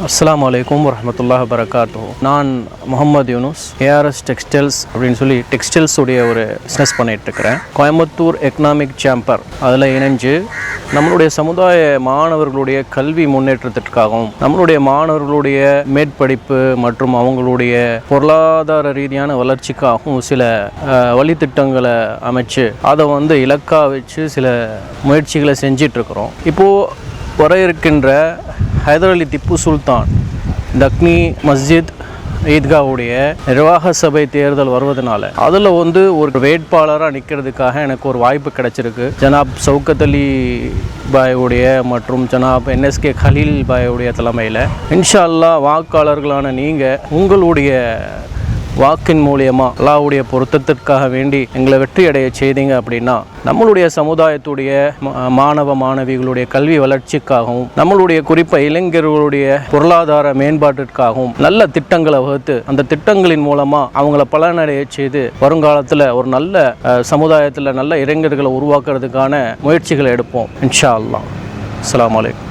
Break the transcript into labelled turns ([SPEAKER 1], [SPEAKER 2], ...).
[SPEAKER 1] அஸ்ஸலாமு அலைக்கும் வரஹ்மத்துல்லாஹி வபரகாத்துஹு. நான் முகமது யூனுஸ், ஏஆர்எஸ் டெக்ஸ்டைல்ஸ் அப்படின்னு சொல்லி டெக்ஸ்டைல்ஸ் உடைய ஒரு பிஸ்னஸ் பண்ணிட்டு இருக்கிறேன். கோயம்புத்தூர் எக்கனாமிக் சேம்பர் அதில் இணைஞ்சு நம்மளுடைய சமுதாய மாணவர்களுடைய கல்வி முன்னேற்றத்திற்காகவும் நம்மளுடைய மாணவர்களுடைய மேற்படிப்பு மற்றும் அவங்களுடைய பொருளாதார ரீதியான வளர்ச்சிக்காகவும் சில வழித்திட்டங்களை அமைச்சு அதை இலக்காக வச்சு சில முயற்சிகளை செஞ்சிட்ருக்கிறோம். இப்போது வர இருக்கின்ற ஹைதர் அலி திப்பு சுல்தான் தக்னி மஸ்ஜித் ஈத்காவுடைய நிர்வாக சபை தேர்தல் வருவதனால அதில் ஒரு வேட்பாளராக நிற்கிறதுக்காக எனக்கு ஒரு வாய்ப்பு கிடைச்சிருக்கு. ஜனாப் சவுக்கத் அலி பாயுடைய மற்றும் ஜனாப் NSK கலீல் பாயுடைய தலைமையில் இன்ஷா அல்லாஹ் வாக்காளர்களான நீங்கள் உங்களுடைய வாக்கின் மூலியமாக அல்லாஹ்வுடைய பொருத்தத்திற்காக வேண்டி எங்களை வெற்றி அடைய செய்தீங்க அப்படின்னா நம்மளுடைய சமுதாயத்துடைய மாணவ மாணவிகளுடைய கல்வி வளர்ச்சிக்காகவும் நம்மளுடைய குறிப்பாக இளைஞர்களுடைய பொருளாதார மேம்பாட்டிற்காகவும் நல்ல திட்டங்களை வகுத்து அந்த திட்டங்களின் மூலமாக அவங்கள பலனடைய செய்து வருங்காலத்தில் ஒரு நல்ல சமுதாயத்தில் நல்ல இளைஞர்களை உருவாக்குறதுக்கான முயற்சிகளை எடுப்போம் இன்ஷா அல்லாஹ். அஸ்ஸலாமு அலைக்கும்.